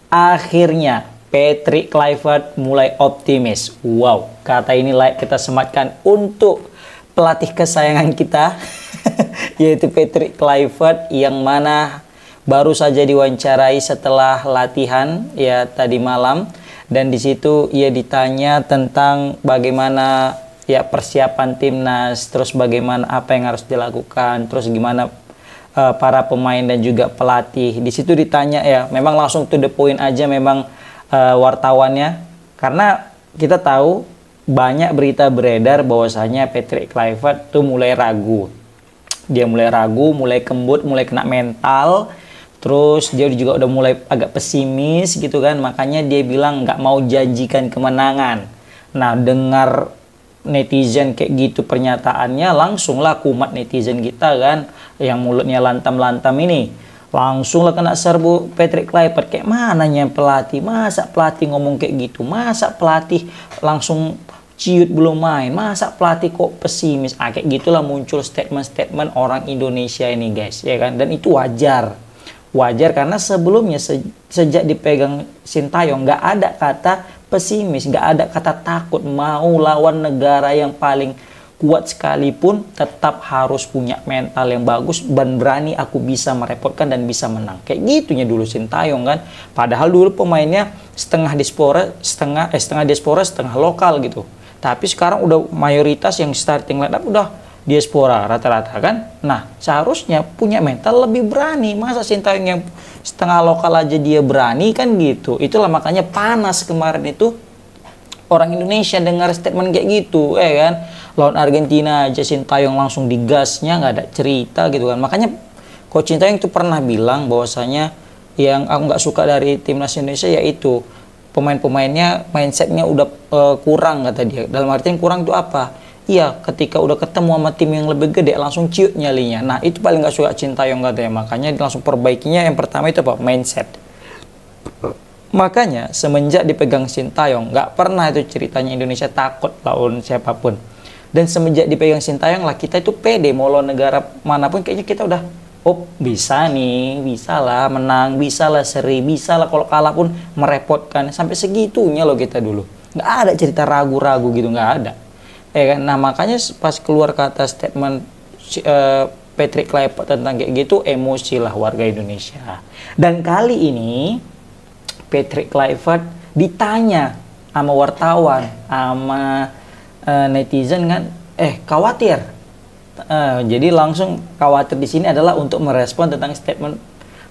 Akhirnya Patrick Kluivert mulai optimis. Wow, kata ini layak kita sematkan untuk pelatih kesayangan kita yaitu Patrick Kluivert, yang mana baru saja diwawancarai setelah latihan ya tadi malam, dan di situ ia ditanya tentang bagaimana ya persiapan timnas, terus bagaimana apa yang harus dilakukan, terus gimana para pemain dan juga pelatih. Di situ ditanya ya, memang langsung to the point aja memang wartawannya, karena kita tahu banyak berita beredar bahwasanya Patrick Kluivert tuh mulai ragu. Dia mulai ragu, mulai kembut, mulai kena mental. Terus dia juga udah mulai agak pesimis gitu kan. Makanya dia bilang nggak mau janjikan kemenangan. Nah, dengar netizen kayak gitu pernyataannya, langsunglah kumat netizen kita kan, yang mulutnya lantam-lantam ini. Langsunglah kena serbu Patrick Kluivert. Kayak mananya pelatih? Masa pelatih ngomong kayak gitu? Masa pelatih langsung ciut belum main? Masa pelatih kok pesimis? Kayak gitulah muncul statement-statement orang Indonesia ini guys, ya kan? Dan itu wajar. Wajar karena sebelumnya sejak dipegang Sintayong nggak ada kata pesimis, nggak ada kata takut. Mau lawan negara yang paling kuat sekalipun tetap harus punya mental yang bagus dan berani, aku bisa merepotkan dan bisa menang. Kayak gitunya dulu Sintayong kan. Padahal dulu pemainnya setengah diaspora, setengah lokal gitu. Tapi sekarang udah mayoritas yang starting line up udah diaspora rata-rata kan. Nah, seharusnya punya mental lebih berani. Masa Sintayong yang setengah lokal aja dia berani kan gitu. Itulah makanya panas kemarin itu orang Indonesia dengar statement kayak gitu, kan. Lawan Argentina aja Sintayong langsung digasnya, nggak ada cerita gitu kan. Makanya Coach Sintayong itu pernah bilang bahwasanya yang aku nggak suka dari timnas Indonesia yaitu pemain-pemainnya mindsetnya udah kurang, kata dia. Dalam artian kurang itu apa? Iya, ketika udah ketemu sama tim yang lebih gede langsung ciut nyalinya. Nah, itu paling nggak suka Sintayong katanya. Makanya langsung perbaikinya yang pertama itu apa? Mindset. Makanya semenjak dipegang Sintayong nggak pernah itu ceritanya Indonesia takut lawan siapapun. Dan semenjak dipegang Sintayong lah kita itu pede mau lawan negara manapun kayaknya kita udah bisa nih, bisa lah menang, bisa lah seri, bisa lah kalau kalah pun merepotkan. Sampai segitunya loh kita dulu. Nggak ada cerita ragu-ragu gitu, nggak ada. Kan? Nah, makanya pas keluar kata statement Patrick Kluivert tentang kayak gitu, emosi lah warga Indonesia. Dan kali ini Patrick Kluivert ditanya sama wartawan, sama netizen kan, khawatir. Jadi langsung khawatir di sini adalah untuk merespon tentang statement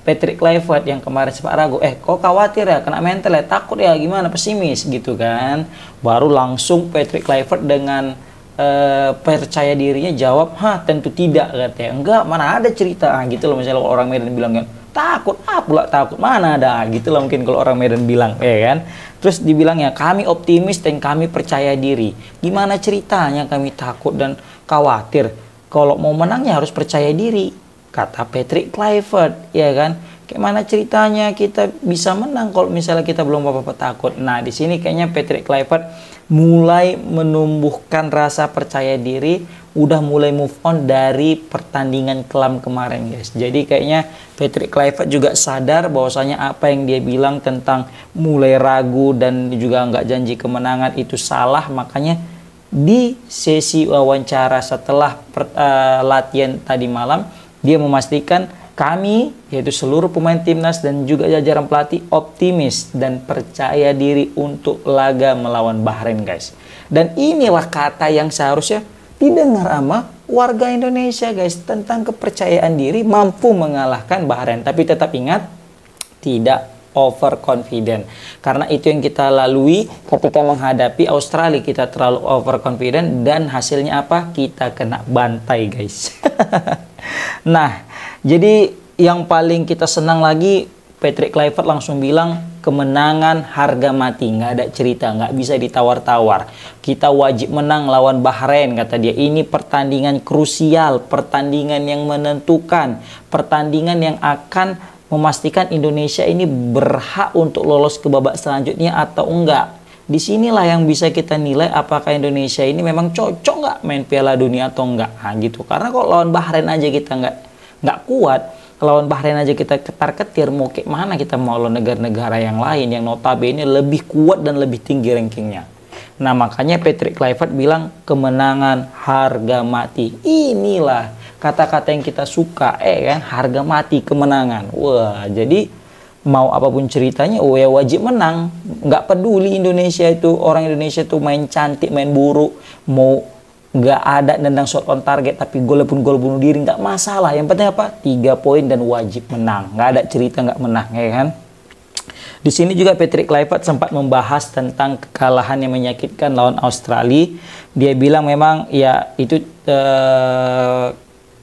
Patrick Kluivert yang kemarin sempat ragu. Kok khawatir ya, kena mental ya, takut ya, gimana, pesimis gitu kan. Baru langsung Patrick Kluivert dengan percaya dirinya jawab, tentu tidak, katanya. Enggak, mana ada cerita gitu loh. Misalnya orang Medan bilang kan, takut, pula takut, mana ada, gitu lah mungkin kalau orang Medan bilang, ya kan. Terus dibilangnya kami optimis dan kami percaya diri. Gimana ceritanya kami takut dan khawatir? Kalau mau menangnya harus percaya diri, kata Patrick Kluivert, ya kan. Kayak mana ceritanya kita bisa menang kalau misalnya kita belum apa-apa takut. Nah, di sini kayaknya Patrick Kluivert mulai menumbuhkan rasa percaya diri, udah mulai move on dari pertandingan kelam kemarin, guys. Jadi kayaknya Patrick Kluivert juga sadar bahwasanya apa yang dia bilang tentang mulai ragu dan juga nggak janji kemenangan itu salah. Makanya di sesi wawancara setelah latihan tadi malam, dia memastikan kami, yaitu seluruh pemain timnas dan juga jajaran pelatih, optimis dan percaya diri untuk laga melawan Bahrain, guys. Dan inilah kata yang seharusnya didengar sama warga Indonesia, guys, tentang kepercayaan diri mampu mengalahkan Bahrain. Tapi tetap ingat, tidak overconfident. Karena itu yang kita lalui ketika menghadapi Australia. Kita terlalu overconfident dan hasilnya apa? Kita kena bantai, guys. Nah, jadi yang paling kita senang lagi, Patrick Kluivert langsung bilang kemenangan harga mati, nggak ada cerita, nggak bisa ditawar-tawar. Kita wajib menang lawan Bahrain, kata dia. Ini pertandingan krusial, pertandingan yang menentukan, pertandingan yang akan memastikan Indonesia ini berhak untuk lolos ke babak selanjutnya atau enggak. Disinilah yang bisa kita nilai apakah Indonesia ini memang cocok nggak main Piala Dunia atau enggak. Nah, gitu. Karena kalau lawan Bahrain aja kita nggak kuat, lawan Bahrain aja kita ketar-ketir, mau kayak mana kita mau lawan negara-negara yang lain yang notabene lebih kuat dan lebih tinggi rankingnya. Nah makanya Patrick Kluivert bilang kemenangan harga mati. Inilah kata-kata yang kita suka, kan, harga mati kemenangan. Wah, jadi mau apapun ceritanya, ya wajib menang. Nggak peduli Indonesia itu, orang Indonesia itu main cantik, main buruk, mau nggak ada nendang shot on target, tapi gol pun gol bunuh diri, nggak masalah. Yang penting apa? 3 poin dan wajib menang. Nggak ada cerita nggak menang, ya kan? Di sini juga Patrick Kluivert sempat membahas tentang kekalahan yang menyakitkan lawan Australia. Dia bilang memang ya itu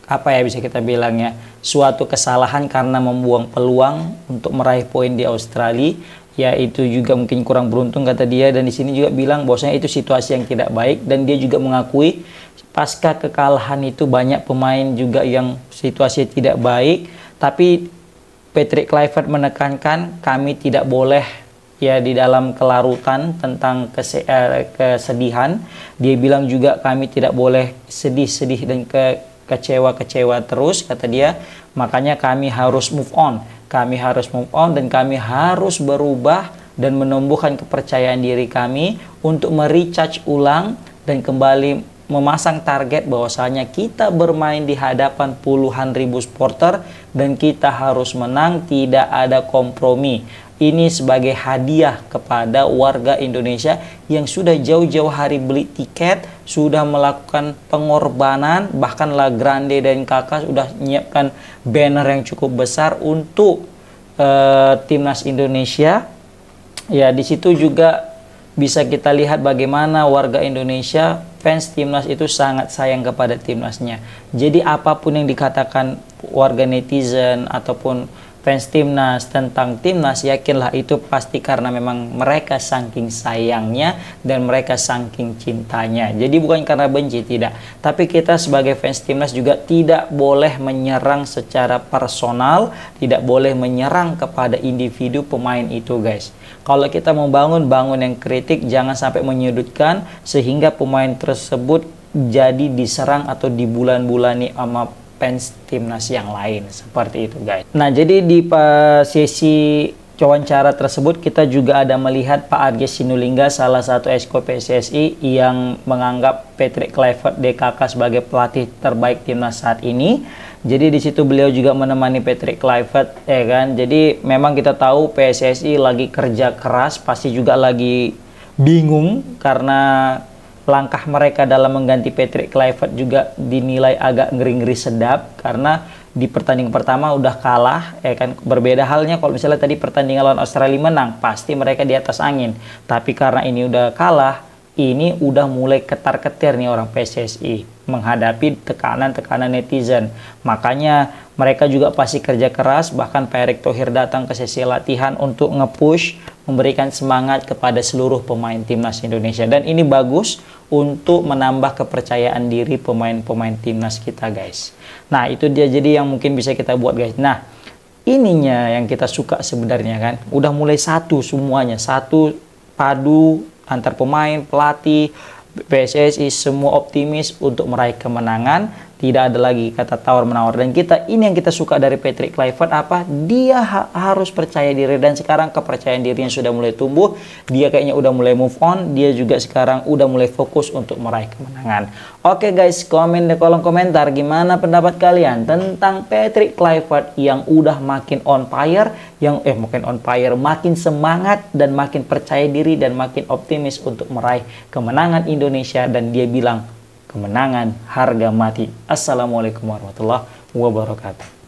apa ya bisa kita bilang ya, suatu kesalahan karena membuang peluang untuk meraih poin di Australia. Ya itu juga mungkin kurang beruntung kata dia, dan di sini juga bilang bahwasanya itu situasi yang tidak baik, dan dia juga mengakui pasca kekalahan itu banyak pemain juga yang situasi tidak baik, tapi Patrick Kluivert menekankan kami tidak boleh ya di dalam kelarutan tentang kesedihan. Dia bilang juga kami tidak boleh sedih-sedih dan kecewa-kecewa terus, kata dia. Makanya kami harus move on. Kami harus move on dan kami harus berubah dan menumbuhkan kepercayaan diri kami untuk merecharge ulang dan kembali memasang target bahwasanya kita bermain di hadapan puluhan ribu supporter dan kita harus menang, tidak ada kompromi. Ini sebagai hadiah kepada warga Indonesia yang sudah jauh-jauh hari beli tiket, sudah melakukan pengorbanan, bahkan La Grande dan Kakak sudah menyiapkan banner yang cukup besar untuk timnas Indonesia. Ya, di situ juga bisa kita lihat bagaimana warga Indonesia, fans timnas itu sangat sayang kepada timnasnya. Jadi apapun yang dikatakan warga netizen ataupun fans timnas tentang timnas, yakinlah itu pasti karena memang mereka saking sayangnya dan mereka saking cintanya. Jadi bukan karena benci, tidak. Tapi kita sebagai fans timnas juga tidak boleh menyerang secara personal, tidak boleh menyerang kepada individu pemain itu, guys. Kalau kita mau bangun yang kritik, jangan sampai menyudutkan sehingga pemain tersebut jadi diserang atau dibulan-bulani sama fans timnas yang lain, seperti itu, guys. Nah, jadi di sesi wawancara tersebut kita juga ada melihat Pak Arge Sinulinga, salah satu exco PSSI yang menganggap Patrick Kluivert DKK sebagai pelatih terbaik timnas saat ini. Jadi di situ beliau juga menemani Patrick Kluivert, ya kan. Jadi memang kita tahu PSSI lagi kerja keras, pasti juga lagi bingung karena langkah mereka dalam mengganti Patrick Kluivert juga dinilai agak ngeri-ngeri sedap karena di pertandingan pertama udah kalah, ya kan. Berbeda halnya kalau misalnya tadi pertandingan lawan Australia menang, pasti mereka di atas angin. Tapi karena ini udah kalah, ini udah mulai ketar-ketir nih orang PSSI menghadapi tekanan-tekanan netizen. Makanya mereka juga pasti kerja keras, bahkan Pak Erick Thohir datang ke sesi latihan untuk nge-push, memberikan semangat kepada seluruh pemain timnas Indonesia. Dan ini bagus untuk menambah kepercayaan diri pemain-pemain timnas kita, guys. Nah, itu dia jadi yang mungkin bisa kita buat, guys. Nah, ininya yang kita suka sebenarnya kan. Udah mulai satu semuanya, satu padu antar pemain, pelatih, PSSI, semua optimis untuk meraih kemenangan. Tidak ada lagi kata tawar-menawar. Dan kita, ini yang kita suka dari Patrick Kluivert, apa? Dia harus percaya diri. Dan sekarang kepercayaan dirinya sudah mulai tumbuh. Dia kayaknya udah mulai move on. Dia juga sekarang udah mulai fokus untuk meraih kemenangan. Oke guys, komen di kolom komentar. Gimana pendapat kalian tentang Patrick Kluivert yang udah makin on fire, makin semangat dan makin percaya diri dan makin optimis untuk meraih kemenangan Indonesia. Dan dia bilang, kemenangan harga mati. Assalamualaikum warahmatullahi wabarakatuh.